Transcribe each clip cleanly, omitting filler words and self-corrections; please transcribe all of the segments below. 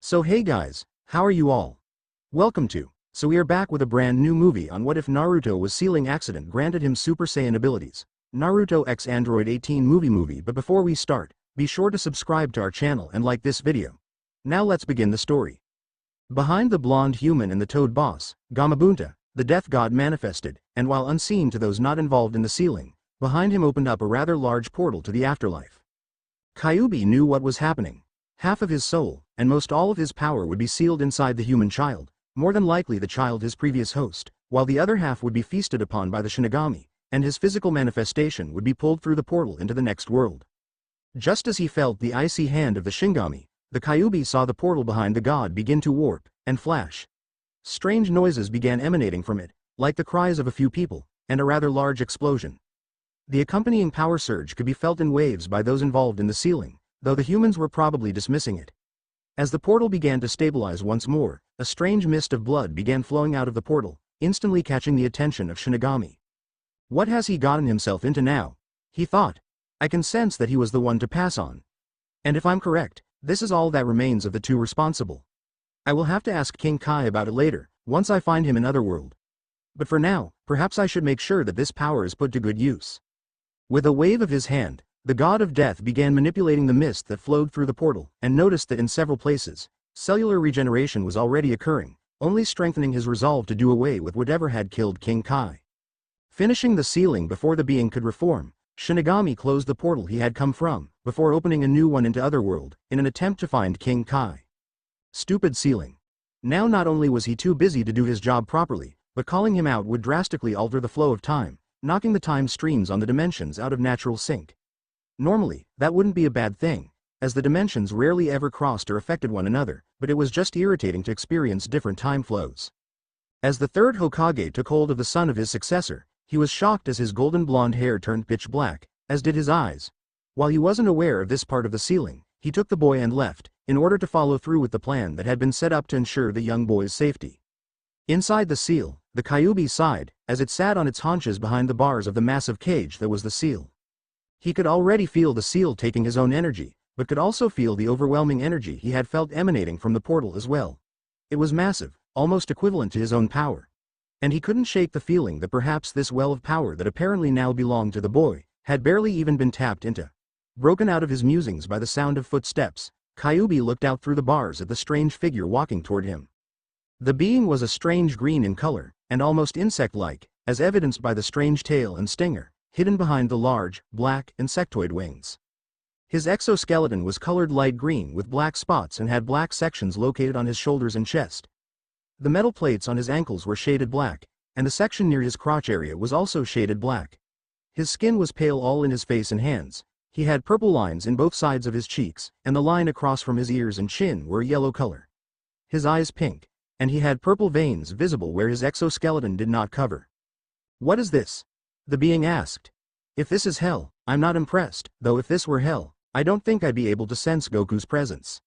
So hey guys, how are you all? Welcome to. So we are back with a brand new movie on what if Naruto was sealing accident granted him Super Saiyan abilities. Naruto x Android 18 movie. But before we start, be sure to subscribe to our channel and like this video. Now let's begin the story. Behind the blonde human and the toad boss, Gamabunta, the death god manifested, and while unseen to those not involved in the sealing, behind him opened up a rather large portal to the afterlife. Kyuubi knew what was happening. Half of his soul, and most all of his power would be sealed inside the human child, more than likely the child his previous host, while the other half would be feasted upon by the Shinigami, and his physical manifestation would be pulled through the portal into the next world. Just as he felt the icy hand of the Shinigami, the Kyuubi saw the portal behind the god begin to warp and flash. Strange noises began emanating from it, like the cries of a few people, and a rather large explosion. The accompanying power surge could be felt in waves by those involved in the sealing, though the humans were probably dismissing it. As the portal began to stabilize once more, a strange mist of blood began flowing out of the portal, instantly catching the attention of Shinigami. What has he gotten himself into now? He thought. I can sense that he was the one to pass on. And if I'm correct, this is all that remains of the two responsible. I will have to ask King Kai about it later, once I find him in Otherworld. But for now, perhaps I should make sure that this power is put to good use. With a wave of his hand, the god of death began manipulating the mist that flowed through the portal, and noticed that in several places, cellular regeneration was already occurring, only strengthening his resolve to do away with whatever had killed King Kai. Finishing the sealing before the being could reform, Shinigami closed the portal he had come from, before opening a new one into Otherworld, in an attempt to find King Kai. Stupid sealing. Now not only was he too busy to do his job properly, but calling him out would drastically alter the flow of time, knocking the time streams on the dimensions out of natural sync. Normally, that wouldn't be a bad thing, as the dimensions rarely ever crossed or affected one another, but it was just irritating to experience different time flows. As the third Hokage took hold of the son of his successor, he was shocked as his golden blonde hair turned pitch black, as did his eyes. While he wasn't aware of this part of the sealing, he took the boy and left, in order to follow through with the plan that had been set up to ensure the young boy's safety. Inside the seal, the Kyuubi sighed, as it sat on its haunches behind the bars of the massive cage that was the seal. He could already feel the seal taking his own energy, but could also feel the overwhelming energy he had felt emanating from the portal as well. It was massive, almost equivalent to his own power. And he couldn't shake the feeling that perhaps this well of power that apparently now belonged to the boy, had barely even been tapped into. Broken out of his musings by the sound of footsteps, Kyuubi looked out through the bars at the strange figure walking toward him. The being was a strange green in color, and almost insect-like, as evidenced by the strange tail and stinger, hidden behind the large, black, insectoid wings. His exoskeleton was colored light green with black spots and had black sections located on his shoulders and chest. The metal plates on his ankles were shaded black, and the section near his crotch area was also shaded black. His skin was pale all in his face and hands. He had purple lines in both sides of his cheeks, and the line across from his ears and chin were yellow color. His eyes pink, and he had purple veins visible where his exoskeleton did not cover. What is this? The being asked. If this is hell, I'm not impressed, though if this were hell, I don't think I'd be able to sense Goku's presence.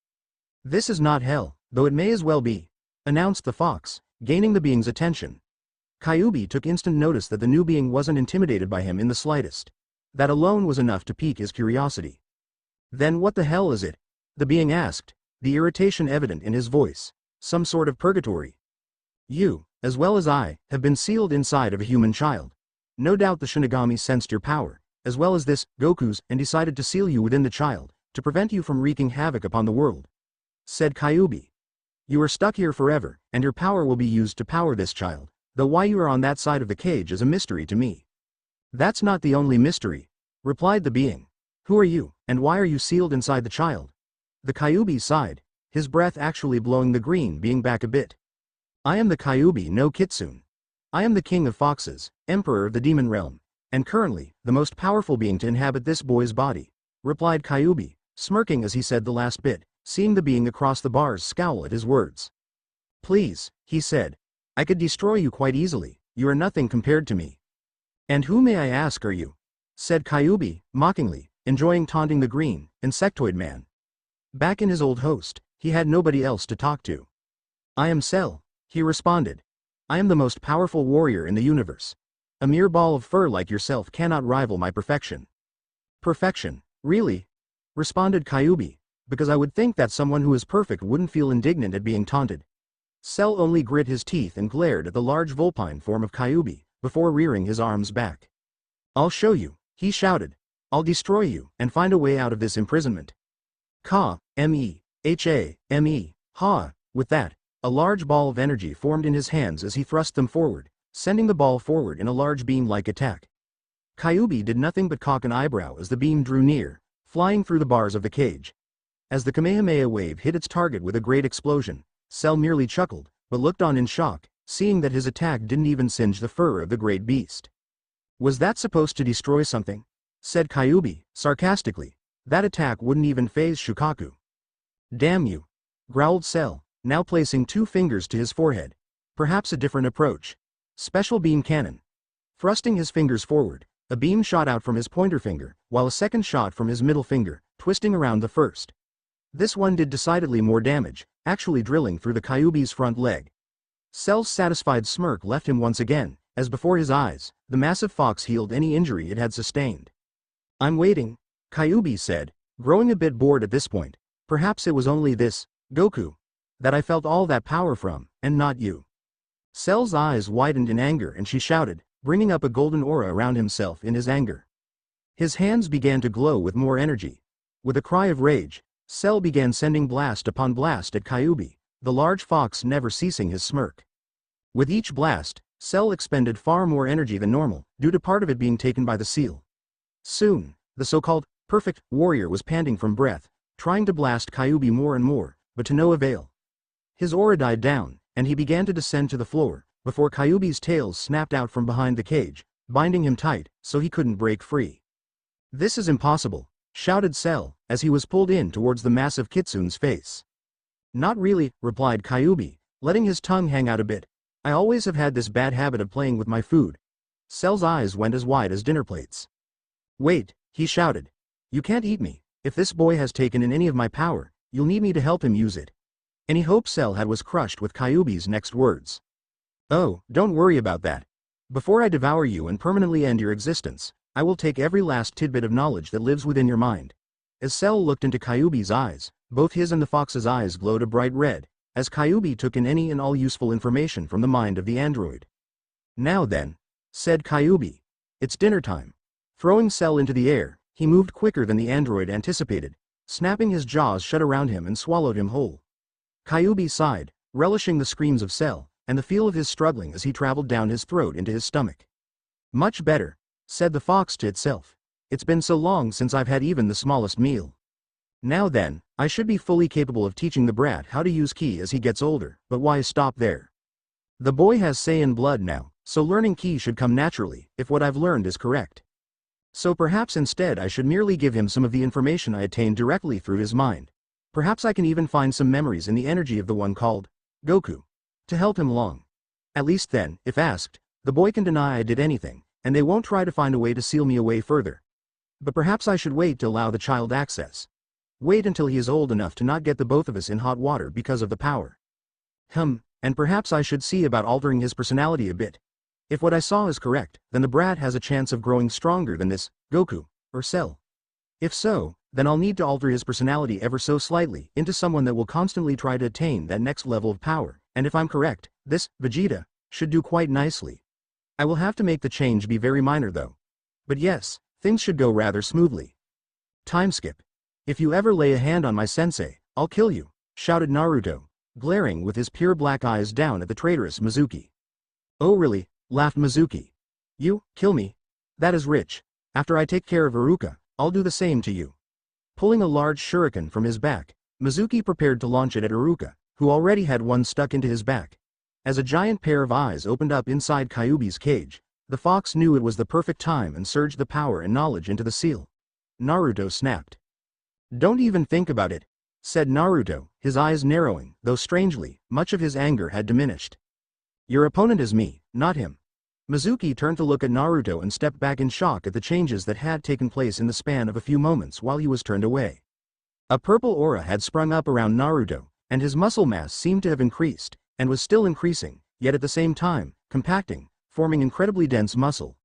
This is not hell, though it may as well be, announced the fox, gaining the being's attention. Kyuubi took instant notice that the new being wasn't intimidated by him in the slightest. That alone was enough to pique his curiosity. Then what the hell is it? The being asked, the irritation evident in his voice. Some sort of purgatory. You, as well as I, have been sealed inside of a human child. No doubt the Shinigami sensed your power, as well as this, Goku's, and decided to seal you within the child, to prevent you from wreaking havoc upon the world. Said Kyuubi. You are stuck here forever, and your power will be used to power this child, though why you are on that side of the cage is a mystery to me. That's not the only mystery, replied the being. Who are you, and why are you sealed inside the child? The Kyuubi sighed, his breath actually blowing the green being back a bit. I am the Kyuubi no Kitsune. I am the king of foxes, emperor of the demon realm, and currently, the most powerful being to inhabit this boy's body, replied Kyuubi, smirking as he said the last bit, seeing the being across the bars scowl at his words. Please, he said. I could destroy you quite easily, you are nothing compared to me. And who may I ask are you? Said Kyuubi, mockingly, enjoying taunting the green, insectoid man. Back in his old host, he had nobody else to talk to. I am Cell, he responded. I am the most powerful warrior in the universe. A mere ball of fur like yourself cannot rival my perfection. Perfection, really? Responded Kyuubi, because I would think that someone who is perfect wouldn't feel indignant at being taunted. Cell only grit his teeth and glared at the large vulpine form of Kyuubi, before rearing his arms back. "I'll show you," he shouted. "I'll destroy you, and find a way out of this imprisonment." Ka, M-E-H-A-M-E, ha. With that, a large ball of energy formed in his hands as he thrust them forward, sending the ball forward in a large beam-like attack. Kyuubi did nothing but cock an eyebrow as the beam drew near, flying through the bars of the cage. As the Kamehameha wave hit its target with a great explosion, Cell merely chuckled, but looked on in shock, seeing that his attack didn't even singe the fur of the great beast. "Was that supposed to destroy something?" said Kyuubi, sarcastically. "That attack wouldn't even faze Shukaku." "Damn you," growled Cell, now placing 2 fingers to his forehead. "Perhaps a different approach. Special beam cannon." Thrusting his fingers forward, a beam shot out from his pointer finger, while a second shot from his middle finger, twisting around the first. This one did decidedly more damage, actually drilling through the Kyuubi's front leg. Cell's satisfied smirk left him once again, as before his eyes, the massive fox healed any injury it had sustained. "I'm waiting," Kyuubi said, growing a bit bored at this point. "Perhaps it was only this, Goku, that I felt all that power from, and not you." Cell's eyes widened in anger and she shouted, bringing up a golden aura around himself in his anger. His hands began to glow with more energy. With a cry of rage, Cell began sending blast upon blast at Kyuubi, the large fox never ceasing his smirk. With each blast, Cell expended far more energy than normal, due to part of it being taken by the seal. Soon, the so-called perfect warrior was panting from breath, trying to blast Kyuubi more and more, but to no avail. His aura died down, and he began to descend to the floor, before Kyuubi's tails snapped out from behind the cage, binding him tight, so he couldn't break free. "This is impossible," shouted Cell, as he was pulled in towards the massive Kitsune's face. "Not really," replied Kyuubi, letting his tongue hang out a bit. "I always have had this bad habit of playing with my food." Cell's eyes went as wide as dinner plates. "Wait," he shouted. "You can't eat me. If this boy has taken in any of my power, you'll need me to help him use it." Any hope Cell had was crushed with Kyuubi's next words. "Oh, don't worry about that. Before I devour you and permanently end your existence, I will take every last tidbit of knowledge that lives within your mind." As Cell looked into Kyuubi's eyes, both his and the fox's eyes glowed a bright red, as Kyuubi took in any and all useful information from the mind of the android. "Now then," said Kyuubi, "it's dinner time." Throwing Cell into the air, he moved quicker than the android anticipated, snapping his jaws shut around him and swallowed him whole. Kyuubi sighed, relishing the screams of Cell, and the feel of his struggling as he traveled down his throat into his stomach. "Much better," said the fox to itself. "It's been so long since I've had even the smallest meal. Now then, I should be fully capable of teaching the brat how to use ki as he gets older, but why stop there? The boy has Saiyan blood now, so learning ki should come naturally, if what I've learned is correct. So perhaps instead I should merely give him some of the information I attained directly through his mind. Perhaps I can even find some memories in the energy of the one called Goku, to help him along. At least then, if asked, the boy can deny I did anything, and they won't try to find a way to seal me away further. But perhaps I should wait to allow the child access. Wait until he is old enough to not get the both of us in hot water because of the power. And perhaps I should see about altering his personality a bit. If what I saw is correct, then the brat has a chance of growing stronger than this Goku, or Cell. If so, then I'll need to alter his personality ever so slightly into someone that will constantly try to attain that next level of power, and if I'm correct, this Vegeta should do quite nicely. I will have to make the change be very minor though. But yes, things should go rather smoothly. Time skip. If you ever lay a hand on my sensei, I'll kill you, shouted Naruto, glaring with his pure black eyes down at the traitorous Mizuki. Oh really, laughed Mizuki. You, kill me? That is rich. After I take care of Iruka, I'll do the same to you. Pulling a large shuriken from his back, Mizuki prepared to launch it at Iruka, who already had one stuck into his back. As a giant pair of eyes opened up inside Kyuubi's cage, the fox knew it was the perfect time and surged the power and knowledge into the seal. Naruto snapped. Don't even think about it, said Naruto, his eyes narrowing, though strangely, much of his anger had diminished. Your opponent is me, not him. Mizuki turned to look at Naruto and stepped back in shock at the changes that had taken place in the span of a few moments while he was turned away. A purple aura had sprung up around Naruto, and his muscle mass seemed to have increased, and was still increasing, yet at the same time, compacting, forming incredibly dense muscle.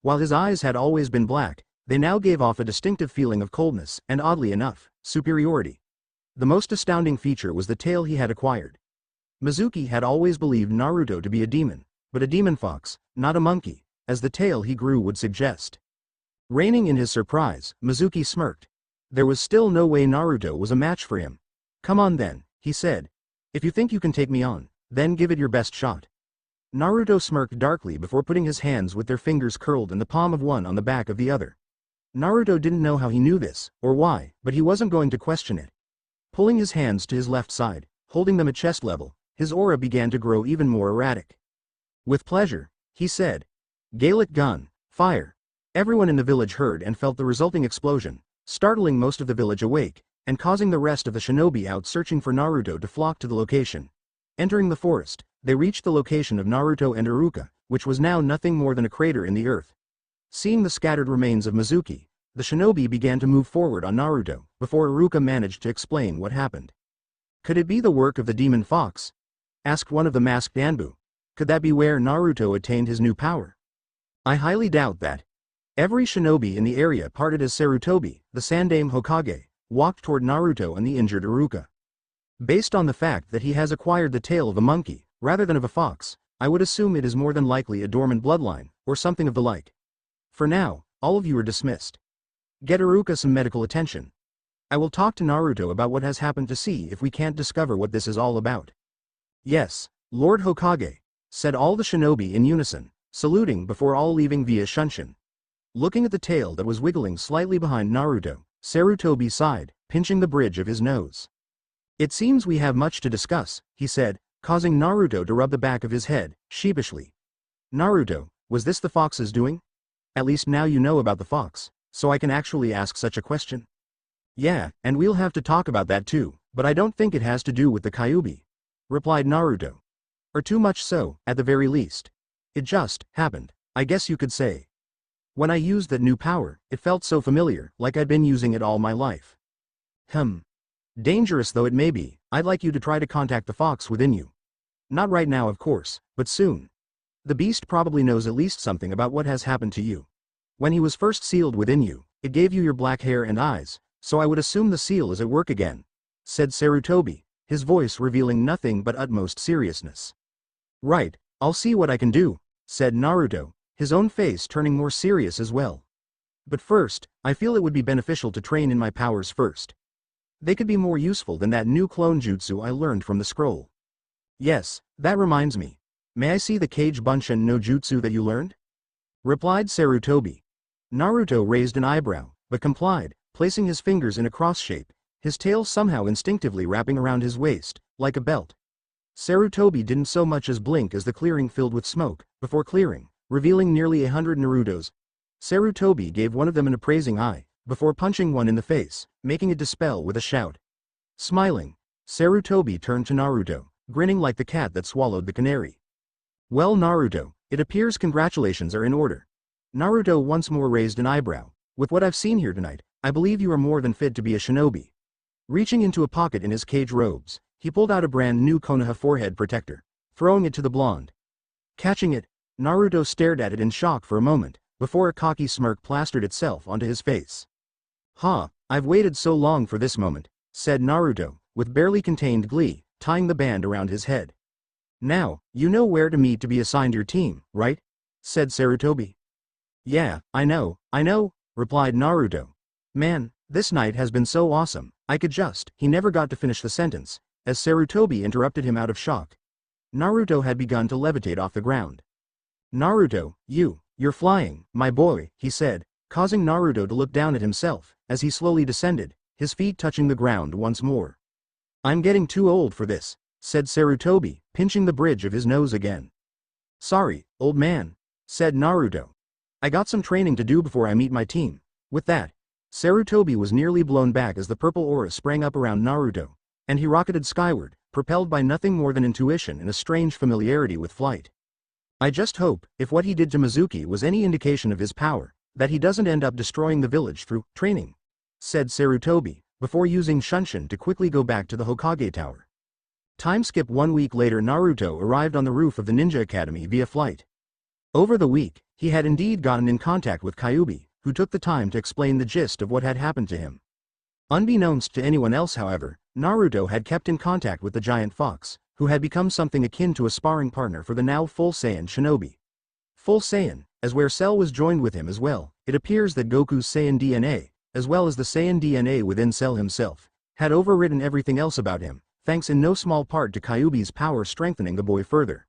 While his eyes had always been black, they now gave off a distinctive feeling of coldness and, oddly enough, superiority. The most astounding feature was the tail he had acquired. Mizuki had always believed Naruto to be a demon, but a demon fox, not a monkey, as the tail he grew would suggest. Reining in his surprise, Mizuki smirked. There was still no way Naruto was a match for him. "Come on then," he said. "If you think you can take me on, then give it your best shot." Naruto smirked darkly before putting his hands with their fingers curled in the palm of one on the back of the other. Naruto didn't know how he knew this, or why, but he wasn't going to question it. Pulling his hands to his left side, holding them at chest level, his aura began to grow even more erratic. "With pleasure," he said. "Gaelic gun, fire." Everyone in the village heard and felt the resulting explosion, startling most of the village awake, and causing the rest of the shinobi out searching for Naruto to flock to the location. Entering the forest, they reached the location of Naruto and Iruka, which was now nothing more than a crater in the earth. Seeing the scattered remains of Mizuki, the shinobi began to move forward on Naruto, before Iruka managed to explain what happened. "Could it be the work of the demon fox?" asked one of the masked Anbu. "Could that be where Naruto attained his new power?" "I highly doubt that." Every shinobi in the area parted as Sarutobi, the Sandaime Hokage, walked toward Naruto and the injured Iruka. "Based on the fact that he has acquired the tail of a monkey, rather than of a fox, I would assume it is more than likely a dormant bloodline, or something of the like. For now, all of you are dismissed. Get Iruka some medical attention. I will talk to Naruto about what has happened to see if we can't discover what this is all about." "Yes, Lord Hokage," said all the shinobi in unison, saluting before all leaving via Shunshin. Looking at the tail that was wiggling slightly behind Naruto, Sarutobi sighed, pinching the bridge of his nose. "It seems we have much to discuss," he said, causing Naruto to rub the back of his head, sheepishly. "Naruto, was this the fox's doing? At least now you know about the fox, so I can actually ask such a question." "Yeah, and we'll have to talk about that too, but I don't think it has to do with the Kyuubi," replied Naruto. "Or too much so, at the very least. It just happened, I guess you could say. When I used that new power, it felt so familiar, like I'd been using it all my life." Dangerous though it may be, I'd like you to try to contact the fox within you. Not right now of course, but soon. The beast probably knows at least something about what has happened to you. When he was first sealed within you, it gave you your black hair and eyes, so I would assume the seal is at work again," said Sarutobi, his voice revealing nothing but utmost seriousness. "Right, I'll see what I can do," said Naruto, his own face turning more serious as well. "But first, I feel it would be beneficial to train in my powers first. They could be more useful than that new clone jutsu I learned from the scroll." "Yes, that reminds me. May I see the Kage Bunshin no jutsu that you learned?" replied Sarutobi. Naruto raised an eyebrow, but complied, placing his fingers in a cross shape, his tail somehow instinctively wrapping around his waist, like a belt. Sarutobi didn't so much as blink as the clearing filled with smoke, before clearing, revealing nearly 100 Narutos. Sarutobi gave one of them an appraising eye, before punching one in the face, making it dispel with a shout. Smiling, Sarutobi turned to Naruto, grinning like the cat that swallowed the canary. "Well Naruto, it appears congratulations are in order." Naruto once more raised an eyebrow. "With what I've seen here tonight, I believe you are more than fit to be a shinobi." Reaching into a pocket in his cage robes, he pulled out a brand new Konoha forehead protector, throwing it to the blonde. Catching it, Naruto stared at it in shock for a moment, before a cocky smirk plastered itself onto his face. "Ha, I've waited so long for this moment," said Naruto, with barely contained glee, tying the band around his head. "Now, you know where to meet to be assigned your team, right?" said Sarutobi. "Yeah, I know," replied Naruto. "Man, this night has been so awesome, I could just..." He never got to finish the sentence, as Sarutobi interrupted him out of shock. Naruto had begun to levitate off the ground. "Naruto, you're flying, my boy," he said, causing Naruto to look down at himself, as he slowly descended, his feet touching the ground once more. "I'm getting too old for this," said Sarutobi, pinching the bridge of his nose again. "Sorry, old man," said Naruto. "I got some training to do before I meet my team." With that, Sarutobi was nearly blown back as the purple aura sprang up around Naruto, and he rocketed skyward, propelled by nothing more than intuition and a strange familiarity with flight. "I just hope, if what he did to Mizuki was any indication of his power, that he doesn't end up destroying the village through training," said Sarutobi, before using Shunshin to quickly go back to the Hokage Tower. Time skip 1 week later. Naruto arrived on the roof of the Ninja Academy via flight. Over the week, he had indeed gotten in contact with Kyuubi, who took the time to explain the gist of what had happened to him. Unbeknownst to anyone else however, Naruto had kept in contact with the giant fox, who had become something akin to a sparring partner for the now full Saiyan shinobi. Full Saiyan, as where Cell was joined with him as well, it appears that Goku's Saiyan DNA, as well as the Saiyan DNA within Cell himself, had overridden everything else about him, thanks in no small part to Kyuubi's power strengthening the boy further.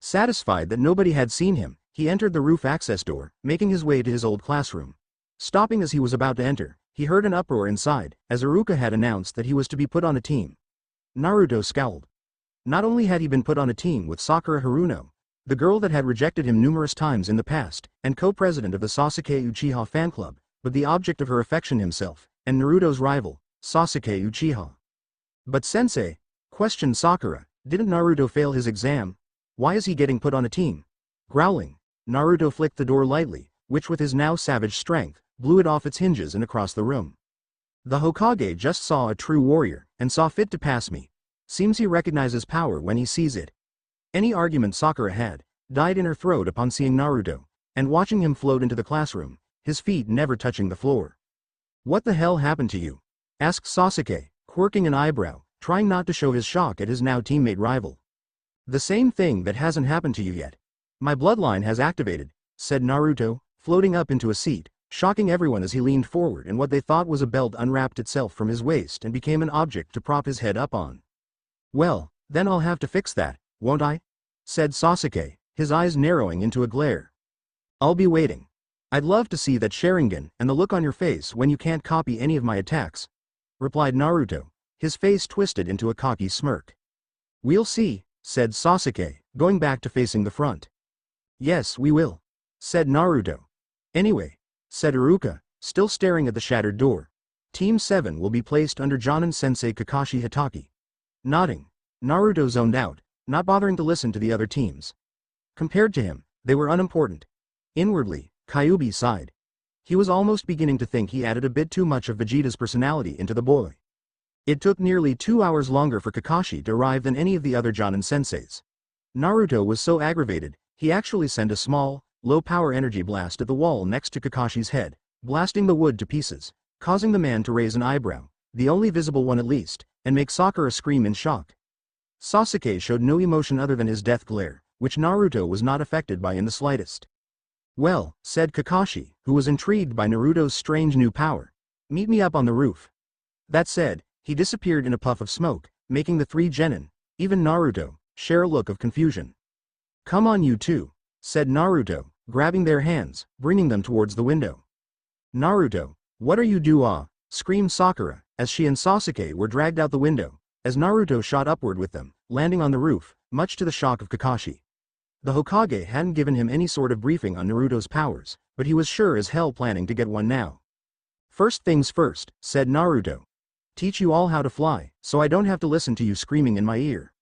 Satisfied that nobody had seen him, he entered the roof access door, making his way to his old classroom. Stopping as he was about to enter, he heard an uproar inside, as Iruka had announced that he was to be put on a team. Naruto scowled. Not only had he been put on a team with Sakura Haruno, the girl that had rejected him numerous times in the past, and co-president of the Sasuke Uchiha fan club, but the object of her affection himself, and Naruto's rival, Sasuke Uchiha. But sensei, questioned Sakura, didn't Naruto fail his exam? Why is he getting put on a team? Growling, Naruto flicked the door lightly, which with his now savage strength, blew it off its hinges and across the room. The Hokage just saw a true warrior, and saw fit to pass me. Seems he recognizes power when he sees it. Any argument Sakura had, died in her throat upon seeing Naruto, and watching him float into the classroom, his feet never touching the floor. What the hell happened to you? Asked Sasuke, quirking an eyebrow, trying not to show his shock at his now teammate rival. The same thing that hasn't happened to you yet. My bloodline has activated, said Naruto, floating up into a seat, shocking everyone as he leaned forward and what they thought was a belt unwrapped itself from his waist and became an object to prop his head up on. Well, then I'll have to fix that, won't I? Said Sasuke, his eyes narrowing into a glare. I'll be waiting. I'd love to see that Sharingan and the look on your face when you can't copy any of my attacks, replied Naruto, his face twisted into a cocky smirk. We'll see, said Sasuke, going back to facing the front. Yes, we will, said Naruto. Anyway, said Iruka, still staring at the shattered door. Team 7 will be placed under Jonin-sensei Kakashi Hitaki. Nodding, Naruto zoned out, not bothering to listen to the other teams. Compared to him, they were unimportant. Inwardly, Kyuubi sighed. He was almost beginning to think he added a bit too much of Vegeta's personality into the boy. It took nearly 2 hours longer for Kakashi to arrive than any of the other Jonin-senseis. Naruto was so aggravated, he actually sent a small, low-power energy blast at the wall next to Kakashi's head, blasting the wood to pieces, causing the man to raise an eyebrow, the only visible one at least, and make Sakura scream in shock. Sasuke showed no emotion other than his death glare, which Naruto was not affected by in the slightest. Well, said Kakashi, who was intrigued by Naruto's strange new power. Meet me up on the roof. That said, he disappeared in a puff of smoke, making the 3 genin, even Naruto, share a look of confusion. Come on you two, said Naruto, grabbing their hands, bringing them towards the window. Naruto, what are you doing? Screamed Sakura, as she and Sasuke were dragged out the window, as Naruto shot upward with them, landing on the roof, much to the shock of Kakashi. The Hokage hadn't given him any sort of briefing on Naruto's powers, but he was sure as hell planning to get one now. First things first, said Naruto. Teach you all how to fly, so I don't have to listen to you screaming in my ear.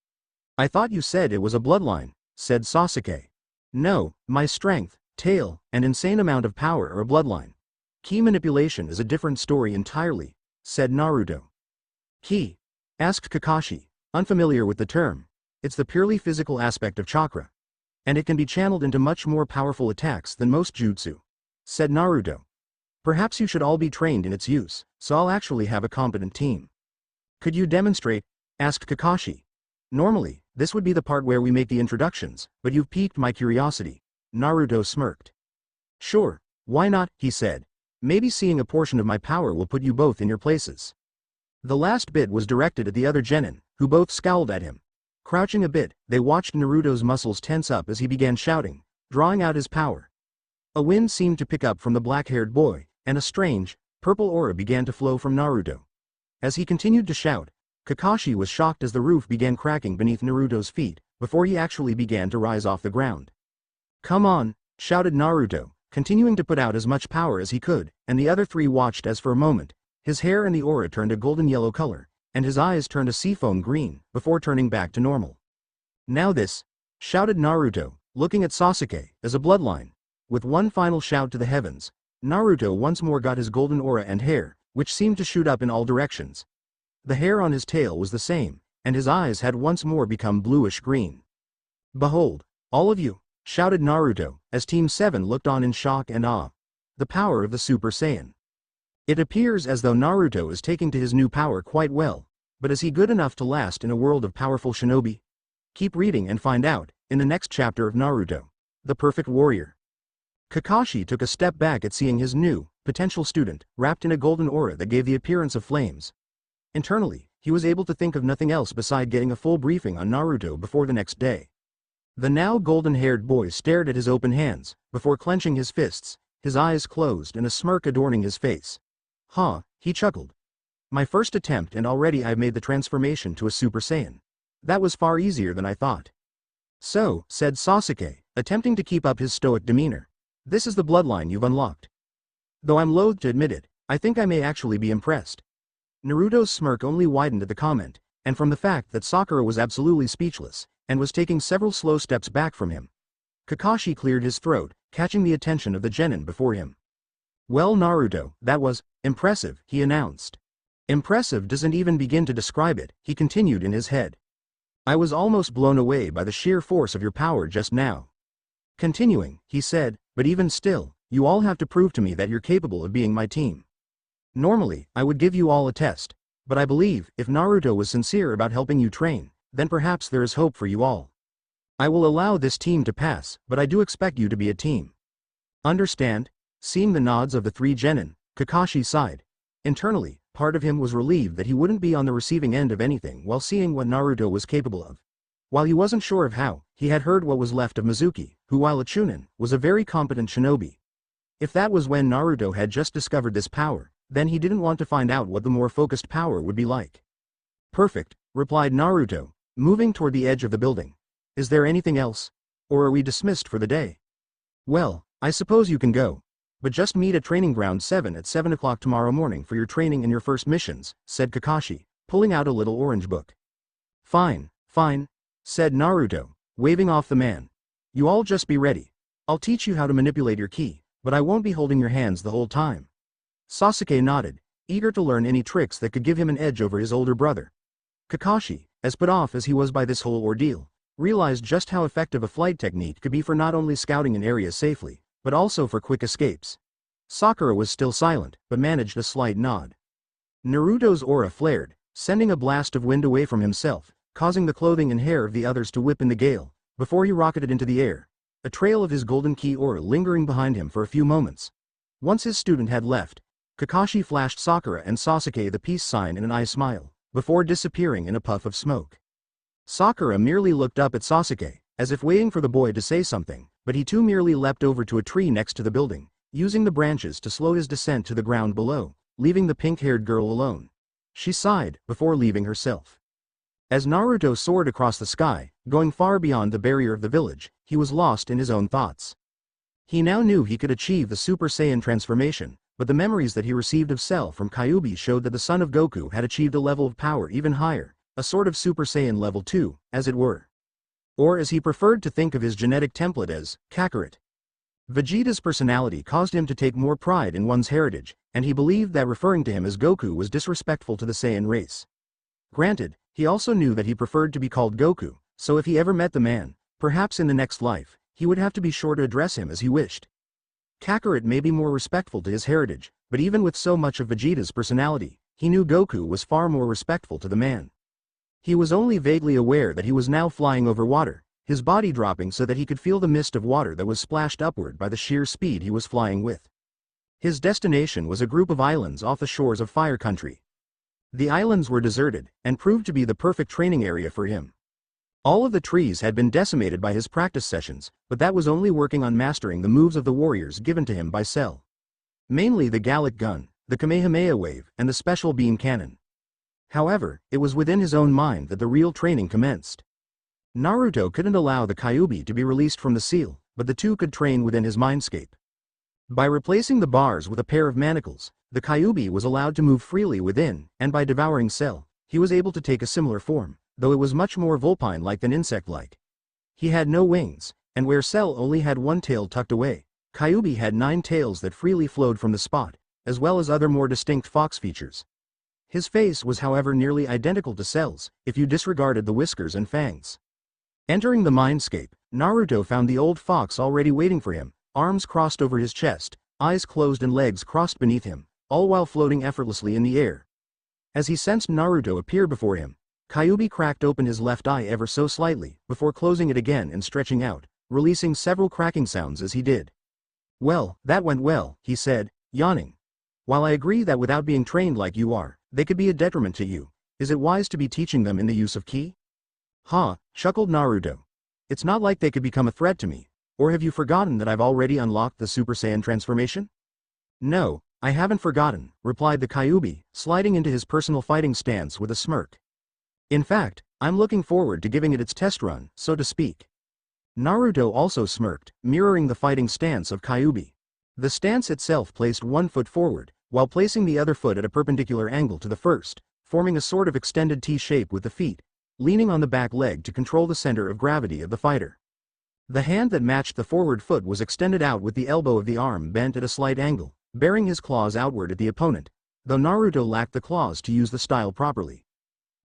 I thought you said it was a bloodline, said Sasuke. No, my strength, tail, and insane amount of power are a bloodline. Ki manipulation is a different story entirely, said Naruto. Ki? Asked Kakashi, unfamiliar with the term. It's the purely physical aspect of chakra. And it can be channeled into much more powerful attacks than most jutsu, said Naruto. Perhaps you should all be trained in its use, so I'll actually have a competent team. Could you demonstrate? Asked Kakashi. Normally, this would be the part where we make the introductions, but you've piqued my curiosity. Naruto smirked. Sure, why not, he said. Maybe seeing a portion of my power will put you both in your places. The last bit was directed at the other genin, who both scowled at him. Crouching a bit, they watched Naruto's muscles tense up as he began shouting, drawing out his power. A wind seemed to pick up from the black-haired boy, and a strange, purple aura began to flow from Naruto. As he continued to shout, Kakashi was shocked as the roof began cracking beneath Naruto's feet, before he actually began to rise off the ground. Come on, shouted Naruto, continuing to put out as much power as he could, and the other 3 watched as for a moment, his hair and the aura turned a golden-yellow color, and his eyes turned a seafoam green, before turning back to normal. Now this, shouted Naruto, looking at Sasuke, as a bloodline. With one final shout to the heavens, Naruto once more got his golden aura and hair, which seemed to shoot up in all directions. The hair on his tail was the same, and his eyes had once more become bluish-green. Behold, all of you, shouted Naruto, as Team 7 looked on in shock and awe. The power of the Super Saiyan. It appears as though Naruto is taking to his new power quite well, But is he good enough to last in a world of powerful shinobi? Keep reading and find out, in the next chapter of Naruto. The Perfect Warrior. Kakashi took a step back at seeing his new, potential student, wrapped in a golden aura that gave the appearance of flames. Internally, he was able to think of nothing else beside getting a full briefing on Naruto before the next day. The now golden-haired boy stared at his open hands, before clenching his fists, his eyes closed and a smirk adorning his face. Huh, he chuckled. My first attempt and already I've made the transformation to a Super Saiyan. That was far easier than I thought. So, said Sasuke, attempting to keep up his stoic demeanor. This is the bloodline you've unlocked. Though I'm loath to admit it, I think I may actually be impressed. Naruto's smirk only widened at the comment, and from the fact that Sakura was absolutely speechless, and was taking several slow steps back from him. Kakashi cleared his throat, catching the attention of the genin before him. Well Naruto, that was impressive, he announced. Impressive doesn't even begin to describe it, he continued in his head. I was almost blown away by the sheer force of your power just now. Continuing, he said, but even still, you all have to prove to me that you're capable of being my team. Normally, I would give you all a test, but I believe, if Naruto was sincere about helping you train, then perhaps there is hope for you all. I will allow this team to pass, but I do expect you to be a team. Understand? Seeing the nods of the three genin, Kakashi sighed. Internally, part of him was relieved that he wouldn't be on the receiving end of anything while seeing what Naruto was capable of. While he wasn't sure of how, he had heard what was left of Mizuki, who while a chunin, was a very competent shinobi. If that was when Naruto had just discovered this power, then he didn't want to find out what the more focused power would be like. Perfect, replied Naruto, moving toward the edge of the building. Is there anything else? Or are we dismissed for the day? Well, I suppose you can go. But just meet at Training Ground 7 at 7 o'clock tomorrow morning for your training and your first missions, said Kakashi, pulling out a little orange book. Fine, said Naruto, waving off the man. You all just be ready. I'll teach you how to manipulate your ki, but I won't be holding your hands the whole time. Sasuke nodded, eager to learn any tricks that could give him an edge over his older brother. Kakashi, as put off as he was by this whole ordeal, realized just how effective a flight technique could be for not only scouting an area safely, but also for quick escapes. Sakura was still silent, but managed a slight nod. Naruto's aura flared, sending a blast of wind away from himself, causing the clothing and hair of the others to whip in the gale, before he rocketed into the air, a trail of his golden ki aura lingering behind him for a few moments. Once his student had left, Kakashi flashed Sakura and Sasuke the peace sign in an eye smile, before disappearing in a puff of smoke. Sakura merely looked up at Sasuke, as if waiting for the boy to say something, but he too merely leapt over to a tree next to the building, using the branches to slow his descent to the ground below, leaving the pink-haired girl alone. She sighed, before leaving herself. As Naruto soared across the sky, going far beyond the barrier of the village, he was lost in his own thoughts. He now knew he could achieve the Super Saiyan transformation, but the memories that he received of Cell from Kyuubi showed that the son of Goku had achieved a level of power even higher, a sort of Super Saiyan level 2, as it were. Or as he preferred to think of his genetic template as, Kakarot. Vegeta's personality caused him to take more pride in one's heritage, and he believed that referring to him as Goku was disrespectful to the Saiyan race. Granted, he also knew that he preferred to be called Goku, so if he ever met the man, perhaps in the next life, he would have to be sure to address him as he wished. Kakarot may be more respectful to his heritage, but even with so much of Vegeta's personality, he knew Goku was far more respectful to the man. He was only vaguely aware that he was now flying over water, his body dropping so that he could feel the mist of water that was splashed upward by the sheer speed he was flying with. His destination was a group of islands off the shores of Fire Country. The islands were deserted, and proved to be the perfect training area for him. All of the trees had been decimated by his practice sessions, but that was only working on mastering the moves of the warriors given to him by Cell. Mainly the Gallic gun, the Kamehameha wave, and the special beam cannon. However, it was within his own mind that the real training commenced. Naruto couldn't allow the Kyuubi to be released from the seal, but the two could train within his mindscape. By replacing the bars with a pair of manacles, the Kyuubi was allowed to move freely within, and by devouring Cell, he was able to take a similar form, though it was much more vulpine-like than insect-like. He had no wings, and where Cell only had one tail tucked away, Kyuubi had 9 tails that freely flowed from the spot, as well as other more distinct fox features. His face was however nearly identical to Cell's, if you disregarded the whiskers and fangs. Entering the mindscape, Naruto found the old fox already waiting for him, arms crossed over his chest, eyes closed and legs crossed beneath him, all while floating effortlessly in the air. As he sensed Naruto appear before him, Kyuubi cracked open his left eye ever so slightly, before closing it again and stretching out, releasing several cracking sounds as he did. "Well, that went well," he said, yawning. "While I agree that without being trained like you are, they could be a detriment to you, is it wise to be teaching them in the use of ki?" "Huh," chuckled Naruto. "It's not like they could become a threat to me. Or have you forgotten that I've already unlocked the Super Saiyan transformation?" "No, I haven't forgotten," replied the Kyuubi, sliding into his personal fighting stance with a smirk. "In fact, I'm looking forward to giving it its test run, so to speak." Naruto also smirked, mirroring the fighting stance of Kyuubi. The stance itself placed one foot forward, while placing the other foot at a perpendicular angle to the first, forming a sort of extended T shape with the feet, leaning on the back leg to control the center of gravity of the fighter. The hand that matched the forward foot was extended out with the elbow of the arm bent at a slight angle, bearing his claws outward at the opponent, though Naruto lacked the claws to use the style properly.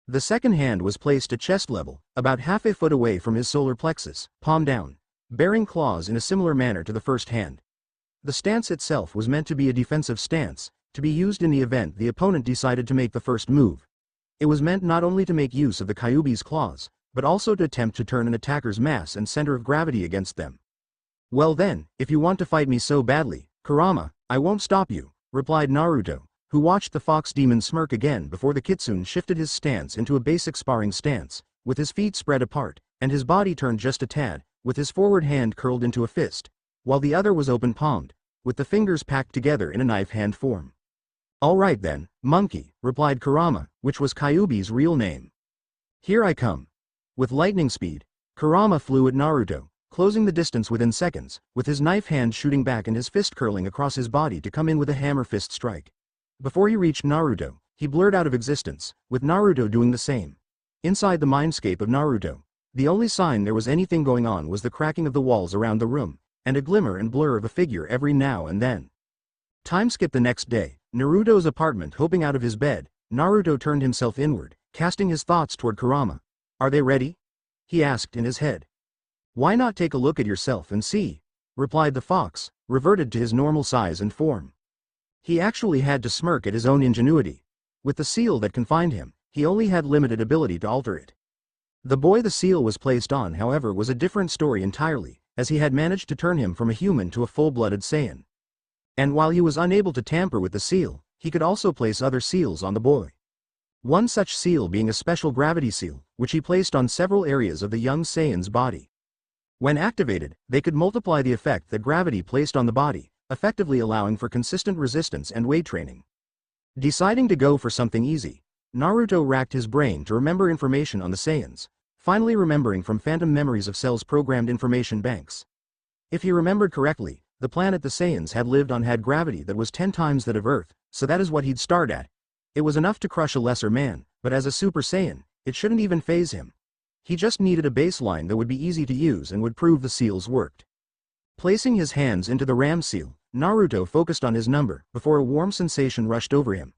The second hand was placed at chest level, about half a foot away from his solar plexus, palm down, bearing claws in a similar manner to the first hand. The stance itself was meant to be a defensive stance, to be used in the event the opponent decided to make the first move. It was meant not only to make use of the Kyuubi's claws, but also to attempt to turn an attacker's mass and center of gravity against them. "Well then, if you want to fight me so badly, Kurama, I won't stop you," replied Naruto, who watched the fox demon smirk again before the kitsune shifted his stance into a basic sparring stance, with his feet spread apart, and his body turned just a tad, with his forward hand curled into a fist, while the other was open-palmed, with the fingers packed together in a knife hand form. "All right then, monkey," replied Kurama, which was Kyuubi's real name. "Here I come." With lightning speed, Kurama flew at Naruto, closing the distance within seconds, with his knife hand shooting back and his fist curling across his body to come in with a hammer fist strike. Before he reached Naruto, he blurred out of existence, with Naruto doing the same. Inside the mindscape of Naruto, the only sign there was anything going on was the cracking of the walls around the room, and a glimmer and blur of a figure every now and then. Time skip the next day, Naruto's apartment. Hoping out of his bed, Naruto turned himself inward, casting his thoughts toward Kurama. "Are they ready?" he asked in his head. "Why not take a look at yourself and see?" replied the fox, reverted to his normal size and form. He actually had to smirk at his own ingenuity. With the seal that confined him, he only had limited ability to alter it. The boy the seal was placed on, however, was a different story entirely, as he had managed to turn him from a human to a full-blooded Saiyan. And while he was unable to tamper with the seal, he could also place other seals on the boy. One such seal being a special gravity seal, which he placed on several areas of the young Saiyan's body. When activated, they could multiply the effect that gravity placed on the body, effectively allowing for consistent resistance and weight training. Deciding to go for something easy, Naruto racked his brain to remember information on the Saiyans, finally remembering from phantom memories of Cell's programmed information banks. If he remembered correctly, the planet the Saiyans had lived on had gravity that was 10 times that of Earth, so that is what he'd start at. It was enough to crush a lesser man, but as a Super Saiyan, it shouldn't even faze him. He just needed a baseline that would be easy to use and would prove the seals worked. Placing his hands into the ram seal, Naruto focused on his number, before a warm sensation rushed over him.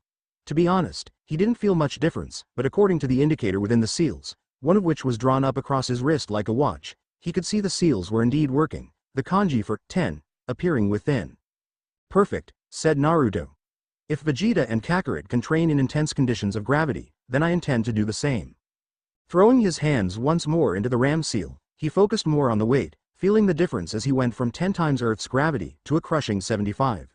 To be honest, he didn't feel much difference, but according to the indicator within the seals, one of which was drawn up across his wrist like a watch, he could see the seals were indeed working, the kanji for 10 appearing within. "Perfect," said Naruto. "If Vegeta and Kakarot can train in intense conditions of gravity, then I intend to do the same." Throwing his hands once more into the ram seal, he focused more on the weight, feeling the difference as he went from 10 times Earth's gravity to a crushing 75.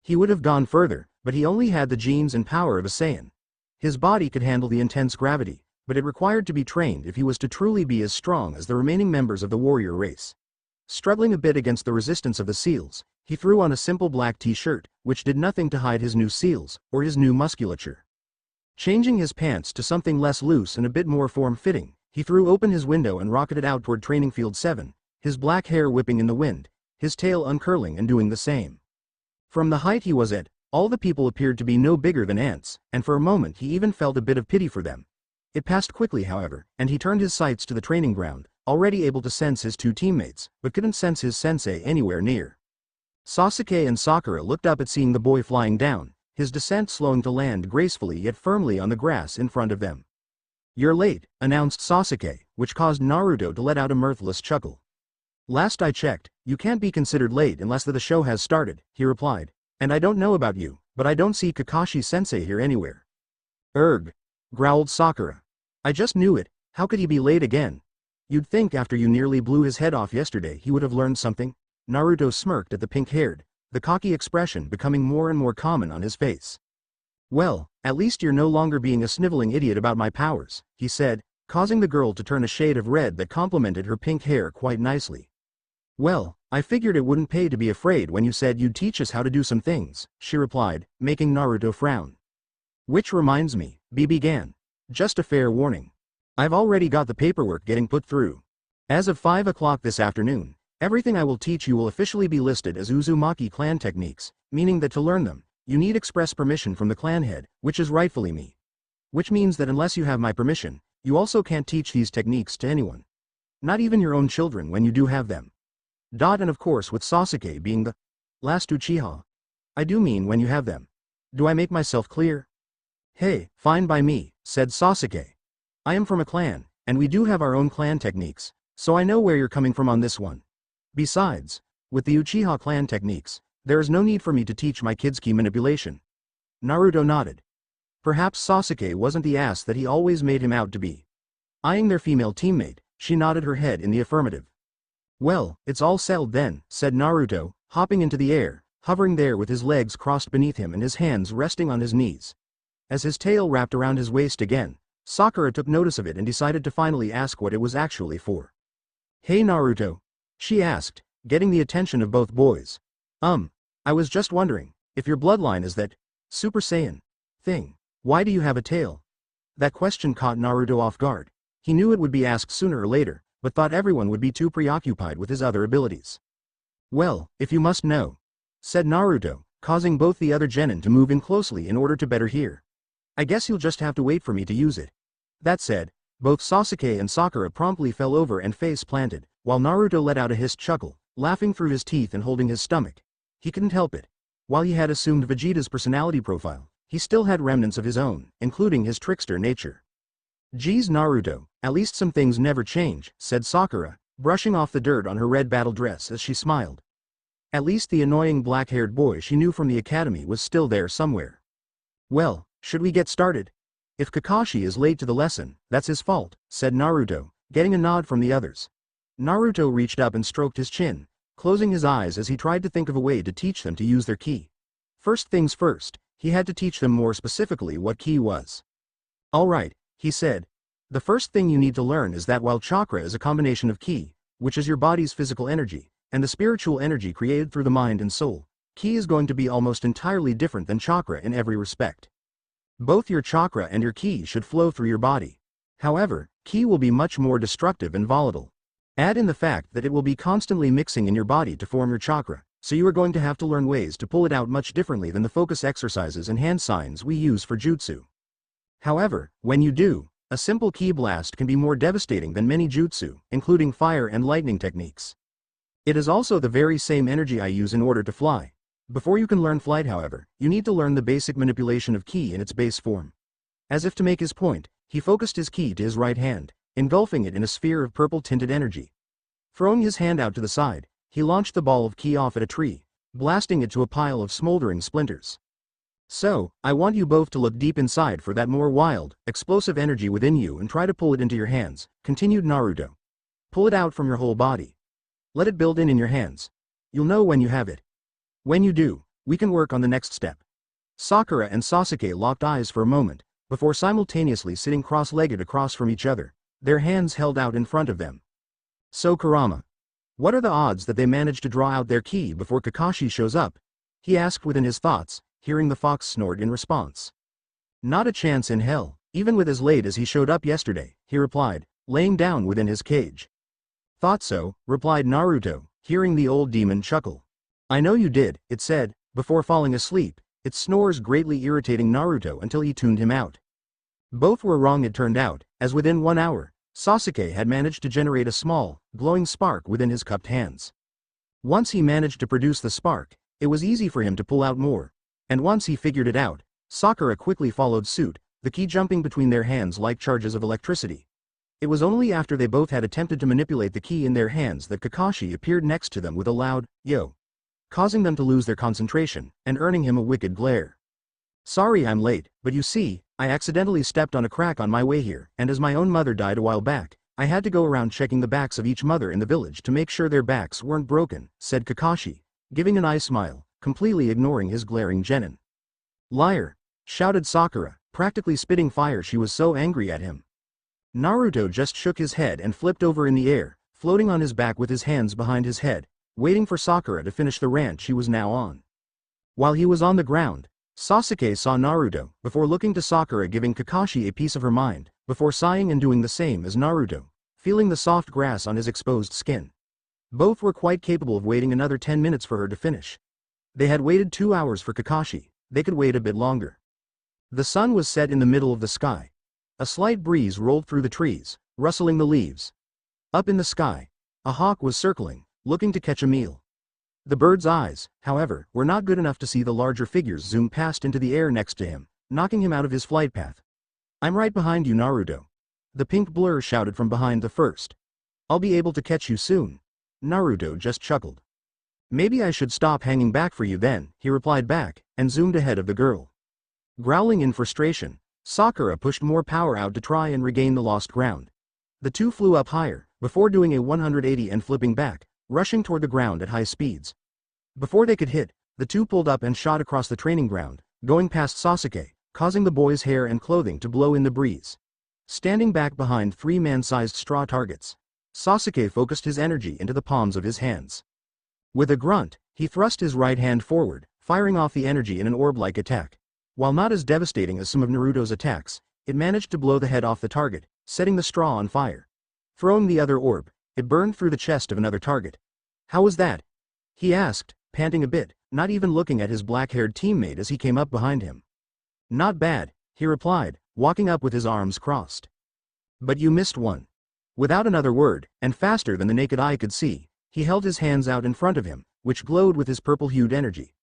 He would have gone further, but he only had the genes and power of a Saiyan. His body could handle the intense gravity, but it required to be trained if he was to truly be as strong as the remaining members of the warrior race. Struggling a bit against the resistance of the seals, he threw on a simple black t-shirt, which did nothing to hide his new seals, or his new musculature. Changing his pants to something less loose and a bit more form-fitting, he threw open his window and rocketed out toward Training Field 7, his black hair whipping in the wind, his tail uncurling and doing the same. From the height he was at, all the people appeared to be no bigger than ants, and for a moment he even felt a bit of pity for them. It passed quickly, however, and he turned his sights to the training ground, already able to sense his two teammates, but couldn't sense his sensei anywhere near. Sasuke and Sakura looked up at seeing the boy flying down, his descent slowing to land gracefully yet firmly on the grass in front of them. "You're late," announced Sasuke, which caused Naruto to let out a mirthless chuckle. "Last I checked, you can't be considered late unless the show has started," he replied. "And I don't know about you, but I don't see Kakashi-sensei here anywhere." Erg, growled Sakura. I just knew it, how could he be late again? You'd think after you nearly blew his head off yesterday he would have learned something. Naruto smirked at the pink-haired, the cocky expression becoming more and more common on his face. Well, at least you're no longer being a sniveling idiot about my powers, he said, causing the girl to turn a shade of red that complemented her pink hair quite nicely. Well, I figured it wouldn't pay to be afraid when you said you'd teach us how to do some things, she replied, making Naruto frown. Which reminds me, B began. Just a fair warning. I've already got the paperwork getting put through. As of 5 o'clock this afternoon, everything I will teach you will officially be listed as Uzumaki clan techniques, meaning that to learn them, you need express permission from the clan head, which is rightfully me. Which means that unless you have my permission, you also can't teach these techniques to anyone. Not even your own children when you do have them. And of course with Sasuke being the last Uchiha. I do mean when you have them. Do I make myself clear? Hey, fine by me, said Sasuke. I am from a clan, and we do have our own clan techniques, so I know where you're coming from on this one. Besides, with the Uchiha clan techniques, there is no need for me to teach my kids ki manipulation. Naruto nodded. Perhaps Sasuke wasn't the ass that he always made him out to be. Eyeing their female teammate, she nodded her head in the affirmative. Well, it's all settled then, said Naruto, hopping into the air, hovering there with his legs crossed beneath him and his hands resting on his knees. As his tail wrapped around his waist again, Sakura took notice of it and decided to finally ask what it was actually for. Hey Naruto, she asked, getting the attention of both boys. I was just wondering, if your bloodline is that Super Saiyan thing, why do you have a tail? That question caught Naruto off guard. He knew it would be asked sooner or later, but thought everyone would be too preoccupied with his other abilities. Well, if you must know, said Naruto, causing both the other genin to move in closely in order to better hear. I guess you'll just have to wait for me to use it. That said, both Sasuke and Sakura promptly fell over and face planted, while Naruto let out a hissed chuckle, laughing through his teeth and holding his stomach. He couldn't help it. While he had assumed Vegeta's personality profile, he still had remnants of his own, including his trickster nature. Geez Naruto, at least some things never change, said Sakura, brushing off the dirt on her red battle dress as she smiled. At least the annoying black-haired boy she knew from the academy was still there somewhere. Well, should we get started? If Kakashi is late to the lesson, that's his fault, said Naruto, getting a nod from the others. Naruto reached up and stroked his chin, closing his eyes as he tried to think of a way to teach them to use their ki. First things first, he had to teach them more specifically what ki was. Alright, he said. The first thing you need to learn is that while chakra is a combination of ki, which is your body's physical energy, and the spiritual energy created through the mind and soul, ki is going to be almost entirely different than chakra in every respect. Both your chakra and your ki should flow through your body. However, ki will be much more destructive and volatile. Add in the fact that it will be constantly mixing in your body to form your chakra, so you are going to have to learn ways to pull it out much differently than the focus exercises and hand signs we use for jutsu. However, when you do, a simple ki blast can be more devastating than many jutsu, including fire and lightning techniques. It is also the very same energy I use in order to fly. Before you can learn flight however, you need to learn the basic manipulation of ki in its base form. As if to make his point, he focused his ki to his right hand, engulfing it in a sphere of purple-tinted energy. Throwing his hand out to the side, he launched the ball of ki off at a tree, blasting it to a pile of smoldering splinters. So, I want you both to look deep inside for that more wild, explosive energy within you and try to pull it into your hands, continued Naruto. Pull it out from your whole body. Let it build in your hands. You'll know when you have it. When you do, we can work on the next step. Sakura and Sasuke locked eyes for a moment, before simultaneously sitting cross-legged across from each other, their hands held out in front of them. So Kurama, what are the odds that they manage to draw out their ki before Kakashi shows up? He asked within his thoughts, hearing the fox snort in response. Not a chance in hell, even with as late as he showed up yesterday, he replied, laying down within his cage. Thought so, replied Naruto, hearing the old demon chuckle. I know you did, it said, before falling asleep, its snores greatly irritating Naruto until he tuned him out. Both were wrong it turned out, as within 1 hour, Sasuke had managed to generate a small, glowing spark within his cupped hands. Once he managed to produce the spark, it was easy for him to pull out more, and once he figured it out, Sakura quickly followed suit, the ki jumping between their hands like charges of electricity. It was only after they both had attempted to manipulate the ki in their hands that Kakashi appeared next to them with a loud, yo, causing them to lose their concentration, and earning him a wicked glare. Sorry I'm late, but you see, I accidentally stepped on a crack on my way here, and as my own mother died a while back, I had to go around checking the backs of each mother in the village to make sure their backs weren't broken, said Kakashi, giving an eye smile, completely ignoring his glaring genin. Liar! Shouted Sakura, practically spitting fire, she was so angry at him. Naruto just shook his head and flipped over in the air, floating on his back with his hands behind his head, waiting for Sakura to finish the rant she was now on. While he was on the ground, Sasuke saw Naruto, before looking to Sakura, giving Kakashi a piece of her mind, before sighing and doing the same as Naruto, feeling the soft grass on his exposed skin. Both were quite capable of waiting another 10 minutes for her to finish. They had waited 2 hours for Kakashi, they could wait a bit longer. The sun was set in the middle of the sky. A slight breeze rolled through the trees, rustling the leaves. Up in the sky, a hawk was circling, looking to catch a meal. The bird's eyes, however, were not good enough to see the larger figures zoom past into the air next to him, knocking him out of his flight path. I'm right behind you, Naruto. The pink blur shouted from behind the first. I'll be able to catch you soon. Naruto just chuckled. Maybe I should stop hanging back for you then, he replied back, and zoomed ahead of the girl. Growling in frustration, Sakura pushed more power out to try and regain the lost ground. The two flew up higher, before doing a 180 and flipping back, rushing toward the ground at high speeds. Before they could hit, the two pulled up and shot across the training ground, going past Sasuke, causing the boy's hair and clothing to blow in the breeze. Standing back behind 3 man-sized straw targets, Sasuke focused his energy into the palms of his hands. With a grunt, he thrust his right hand forward, firing off the energy in an orb-like attack. While not as devastating as some of Naruto's attacks, it managed to blow the head off the target, setting the straw on fire. Throwing the other orb, it burned through the chest of another target. How was that? He asked, panting a bit, not even looking at his black-haired teammate as he came up behind him. Not bad, he replied, walking up with his arms crossed. But you missed one. Without another word, and faster than the naked eye could see, he held his hands out in front of him, which glowed with his purple-hued energy.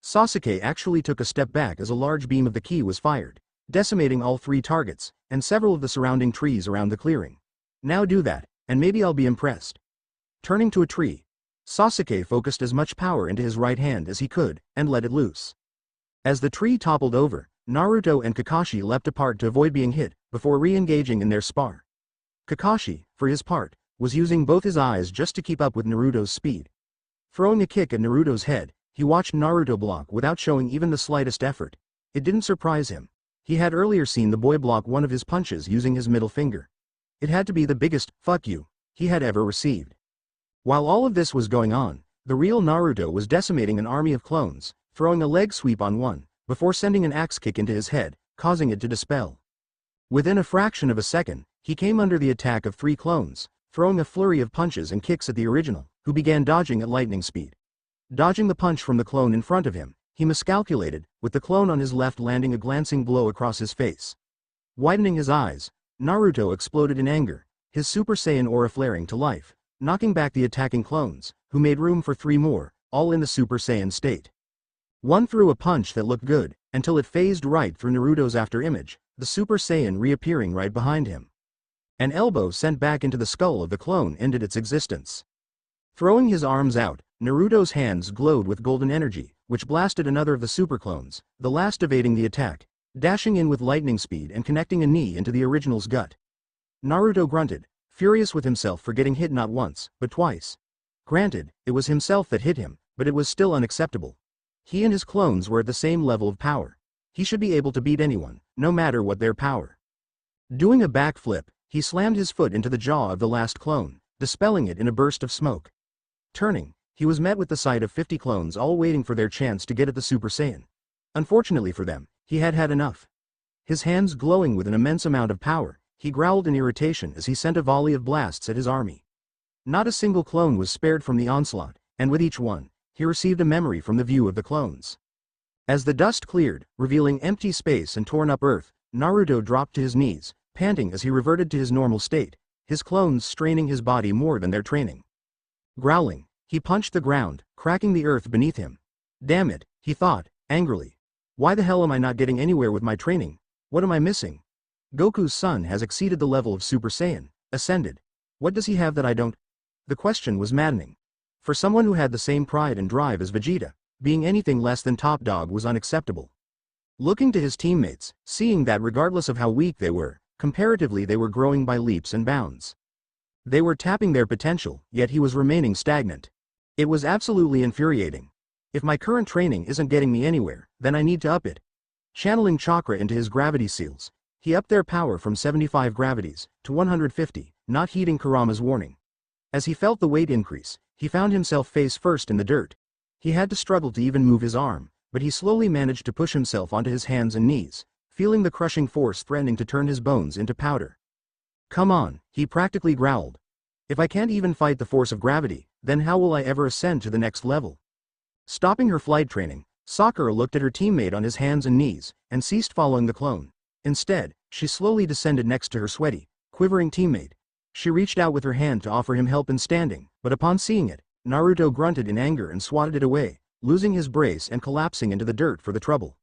Sasuke actually took a step back as a large beam of the ki was fired, decimating all 3 targets, and several of the surrounding trees around the clearing. Now do that, and maybe I'll be impressed. Turning to a tree, Sasuke focused as much power into his right hand as he could, and let it loose. As the tree toppled over, Naruto and Kakashi leapt apart to avoid being hit, before re-engaging in their spar. Kakashi, for his part, was using both his eyes just to keep up with Naruto's speed. Throwing a kick at Naruto's head, he watched Naruto block without showing even the slightest effort. It didn't surprise him. He had earlier seen the boy block one of his punches using his middle finger. It had to be the biggest "fuck you" he had ever received. While all of this was going on, the real Naruto was decimating an army of clones, throwing a leg sweep on one, before sending an axe kick into his head, causing it to dispel. Within a fraction of a second, he came under the attack of 3 clones, throwing a flurry of punches and kicks at the original, who began dodging at lightning speed. Dodging the punch from the clone in front of him, he miscalculated, with the clone on his left landing a glancing blow across his face. Widening his eyes, Naruto exploded in anger, his Super Saiyan aura flaring to life, knocking back the attacking clones, who made room for 3 more, all in the Super Saiyan state. One threw a punch that looked good, until it phased right through Naruto's afterimage, the Super Saiyan reappearing right behind him. An elbow sent back into the skull of the clone ended its existence. Throwing his arms out, Naruto's hands glowed with golden energy, which blasted another of the super clones, the last evading the attack, dashing in with lightning speed and connecting a knee into the original's gut. Naruto grunted, furious with himself for getting hit not once, but twice. Granted, it was himself that hit him, but it was still unacceptable. He and his clones were at the same level of power. He should be able to beat anyone, no matter what their power. Doing a backflip, he slammed his foot into the jaw of the last clone, dispelling it in a burst of smoke. Turning, he was met with the sight of 50 clones all waiting for their chance to get at the Super Saiyan. Unfortunately for them, he had had enough. His hands glowing with an immense amount of power, he growled in irritation as he sent a volley of blasts at his army. Not a single clone was spared from the onslaught, and with each one, he received a memory from the view of the clones. As the dust cleared, revealing empty space and torn up earth, Naruto dropped to his knees, panting as he reverted to his normal state, his clones straining his body more than their training. Growling, he punched the ground, cracking the earth beneath him. Damn it, he thought, angrily. Why the hell am I not getting anywhere with my training? What am I missing? Goku's son has exceeded the level of Super Saiyan, ascended. What does he have that I don't? The question was maddening. For someone who had the same pride and drive as Vegeta, being anything less than top dog was unacceptable. Looking to his teammates, seeing that regardless of how weak they were, comparatively they were growing by leaps and bounds. They were tapping their potential, yet he was remaining stagnant. It was absolutely infuriating. If my current training isn't getting me anywhere, then I need to up it. Channeling chakra into his gravity seals, he upped their power from 75 gravities to 150, not heeding Kurama's warning. As he felt the weight increase, he found himself face first in the dirt. He had to struggle to even move his arm, but he slowly managed to push himself onto his hands and knees, feeling the crushing force threatening to turn his bones into powder. Come on, he practically growled. If I can't even fight the force of gravity, then how will I ever ascend to the next level? Stopping her flight training, Sakura looked at her teammate on his hands and knees, and ceased following the clone. Instead, she slowly descended next to her sweaty, quivering teammate. She reached out with her hand to offer him help in standing, but upon seeing it, Naruto grunted in anger and swatted it away, losing his brace and collapsing into the dirt for the trouble.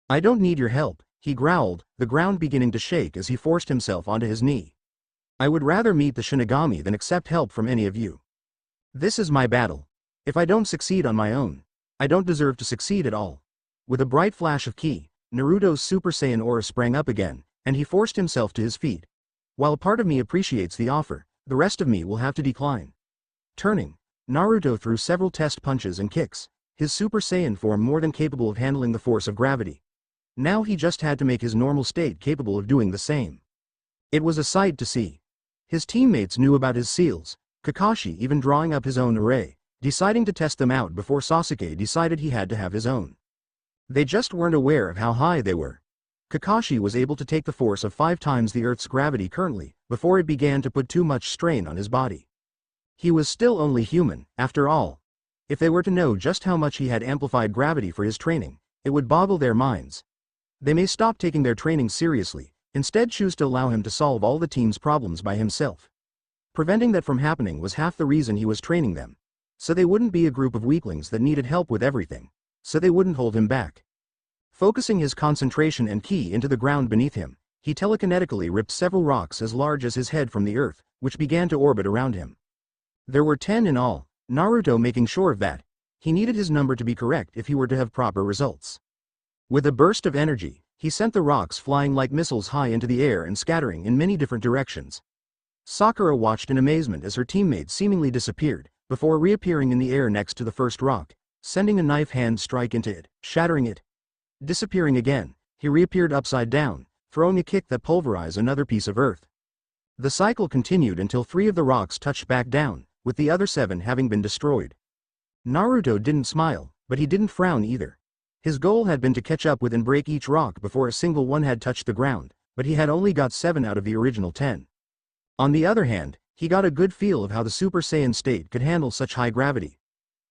I don't need your help, he growled, the ground beginning to shake as he forced himself onto his knee. I would rather meet the Shinigami than accept help from any of you. This is my battle. If I don't succeed on my own, I don't deserve to succeed at all. With a bright flash of ki, Naruto's Super Saiyan aura sprang up again, and he forced himself to his feet. While a part of me appreciates the offer, the rest of me will have to decline. Turning, Naruto threw several test punches and kicks, his Super Saiyan form more than capable of handling the force of gravity. Now he just had to make his normal state capable of doing the same. It was a sight to see. His teammates knew about his seals, Kakashi even drawing up his own array, deciding to test them out before Sasuke decided he had to have his own. They just weren't aware of how high they were. Kakashi was able to take the force of 5 times the Earth's gravity currently, before it began to put too much strain on his body. He was still only human, after all. If they were to know just how much he had amplified gravity for his training, it would boggle their minds. They may stop taking their training seriously, instead choose to allow him to solve all the team's problems by himself. Preventing that from happening was half the reason he was training them. So they wouldn't be a group of weaklings that needed help with everything. So they wouldn't hold him back. Focusing his concentration and ki into the ground beneath him, he telekinetically ripped several rocks as large as his head from the earth, which began to orbit around him. There were 10 in all, Naruto making sure of that. He needed his number to be correct if he were to have proper results. With a burst of energy, he sent the rocks flying like missiles high into the air and scattering in many different directions. Sakura watched in amazement as her teammates seemingly disappeared, before reappearing in the air next to the first rock, sending a knife hand strike into it, shattering it. Disappearing again, he reappeared upside down, throwing a kick that pulverized another piece of earth. The cycle continued until 3 of the rocks touched back down, with the other 7 having been destroyed. Naruto didn't smile, but he didn't frown either. His goal had been to catch up with and break each rock before a single one had touched the ground, but he had only got 7 out of the original 10. On the other hand, he got a good feel of how the Super Saiyan state could handle such high gravity.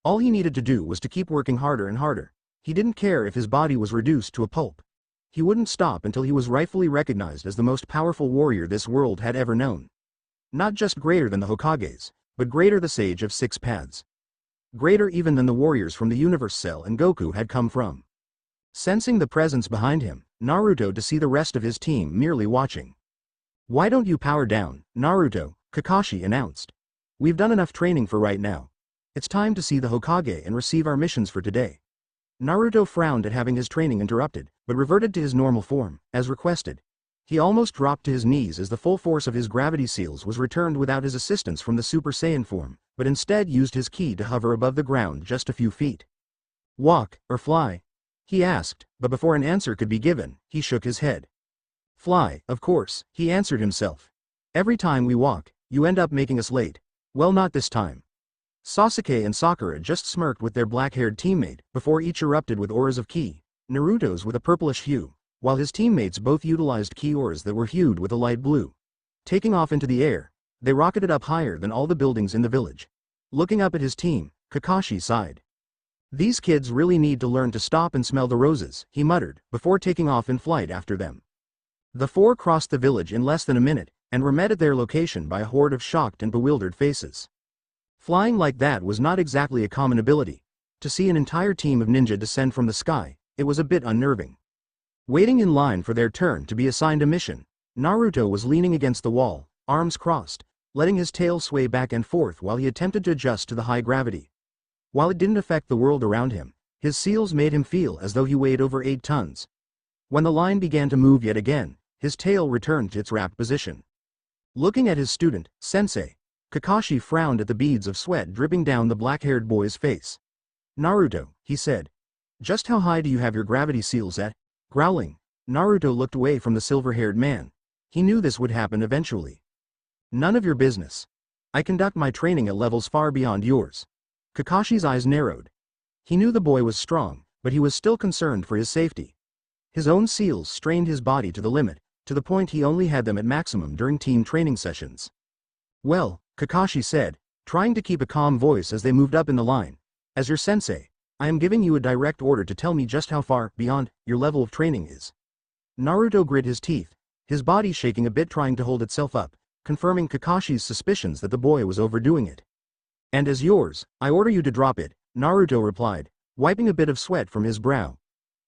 All he needed to do was to keep working harder and harder. He didn't care if his body was reduced to a pulp. He wouldn't stop until he was rightfully recognized as the most powerful warrior this world had ever known. Not just greater than the Hokages, but greater the Sage of 6 Paths. Greater even than the warriors from the universe Cell and Goku had come from. Sensing the presence behind him, Naruto to see the rest of his team merely watching. Why don't you power down, Naruto, Kakashi announced. We've done enough training for right now. It's time to see the Hokage and receive our missions for today. Naruto frowned at having his training interrupted, but reverted to his normal form, as requested. He almost dropped to his knees as the full force of his gravity seals was returned without his assistance from the Super Saiyan form, but instead used his ki to hover above the ground just a few feet. Walk, or fly? He asked, but before an answer could be given, he shook his head. Fly, of course, he answered himself. Every time we walk, you end up making us late. Well, not this time. Sasuke and Sakura just smirked with their black-haired teammate, before each erupted with auras of ki, Naruto's with a purplish hue, while his teammates both utilized ki auras that were hued with a light blue. Taking off into the air, they rocketed up higher than all the buildings in the village. Looking up at his team, Kakashi sighed. These kids really need to learn to stop and smell the roses, he muttered, before taking off in flight after them. The 4 crossed the village in less than a minute, and were met at their location by a horde of shocked and bewildered faces. Flying like that was not exactly a common ability. To see an entire team of ninja descend from the sky, it was a bit unnerving. Waiting in line for their turn to be assigned a mission, Naruto was leaning against the wall, arms crossed, letting his tail sway back and forth while he attempted to adjust to the high gravity. While it didn't affect the world around him, his seals made him feel as though he weighed over 8 tons. When the line began to move yet again, his tail returned to its wrapped position. Looking at his student, Sensei, Kakashi frowned at the beads of sweat dripping down the black-haired boy's face. "Naruto," he said. "Just how high do you have your gravity seals at?" Growling, Naruto looked away from the silver-haired man. He knew this would happen eventually. "None of your business. I conduct my training at levels far beyond yours." Kakashi's eyes narrowed. He knew the boy was strong, but he was still concerned for his safety. His own seals strained his body to the limit, to the point he only had them at maximum during team training sessions. "Well," Kakashi said, trying to keep a calm voice as they moved up in the line, "as your sensei, I am giving you a direct order to tell me just how far beyond your level of training is." Naruto grit his teeth, his body shaking a bit trying to hold itself up, confirming Kakashi's suspicions that the boy was overdoing it. "And as yours, I order you to drop it," Naruto replied, wiping a bit of sweat from his brow.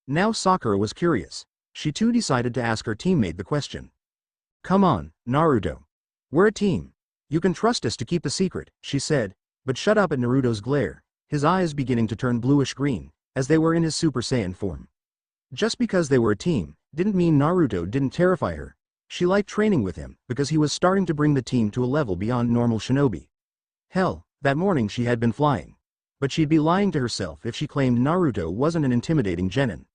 Now Sakura was curious. She too decided to ask her teammate the question. "Come on, Naruto. We're a team. You can trust us to keep the secret," she said, but shut up at Naruto's glare, his eyes beginning to turn bluish-green, as they were in his Super Saiyan form. Just because they were a team, didn't mean Naruto didn't terrify her. She liked training with him, because he was starting to bring the team to a level beyond normal shinobi. Hell, that morning she had been flying. But she'd be lying to herself if she claimed Naruto wasn't an intimidating genin.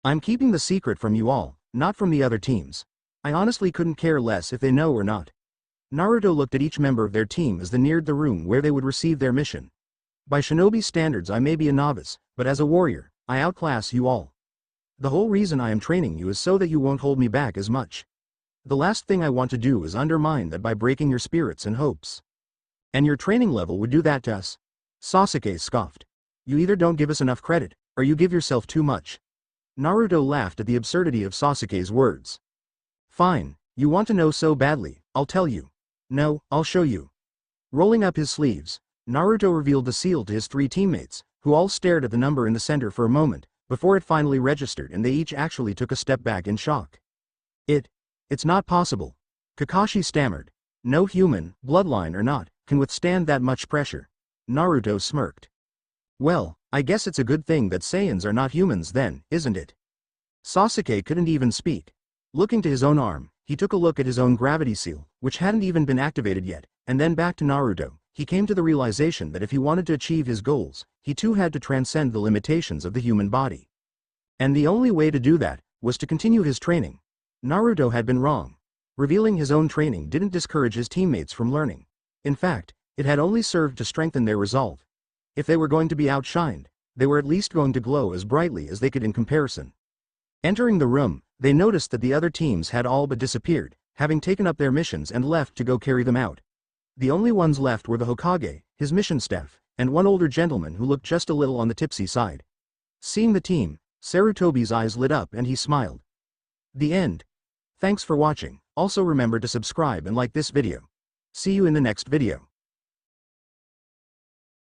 "I'm keeping the secret from you all, not from the other teams. I honestly couldn't care less if they know or not." Naruto looked at each member of their team as they neared the room where they would receive their mission. "By shinobi standards I may be a novice, but as a warrior, I outclass you all. The whole reason I am training you is so that you won't hold me back as much. The last thing I want to do is undermine that by breaking your spirits and hopes. And your training level would do that to us." Sasuke scoffed. "You either don't give us enough credit, or you give yourself too much." Naruto laughed at the absurdity of Sasuke's words. "Fine, you want to know so badly, I'll tell you. No, I'll show you." Rolling up his sleeves, Naruto revealed the seal to his three teammates, who all stared at the number in the center for a moment, before it finally registered and they each actually took a step back in shock. It's not possible." Kakashi stammered. "No human, bloodline or not, can withstand that much pressure." Naruto smirked. "Well, I guess it's a good thing that Saiyans are not humans then, isn't it?" Sasuke couldn't even speak. Looking to his own arm, he took a look at his own gravity seal, which hadn't even been activated yet, and then back to Naruto. He came to the realization that if he wanted to achieve his goals, he too had to transcend the limitations of the human body. And the only way to do that was to continue his training. Naruto had been wrong. Revealing his own training didn't discourage his teammates from learning. In fact, it had only served to strengthen their resolve. If they were going to be outshined, they were at least going to glow as brightly as they could in comparison. Entering the room, they noticed that the other teams had all but disappeared, having taken up their missions and left to go carry them out. The only ones left were the Hokage, his mission staff, and one older gentleman who looked just a little on the tipsy side. Seeing the team, Sarutobi's eyes lit up and he smiled. The end. Thanks for watching. Also remember to subscribe and like this video. See you in the next video.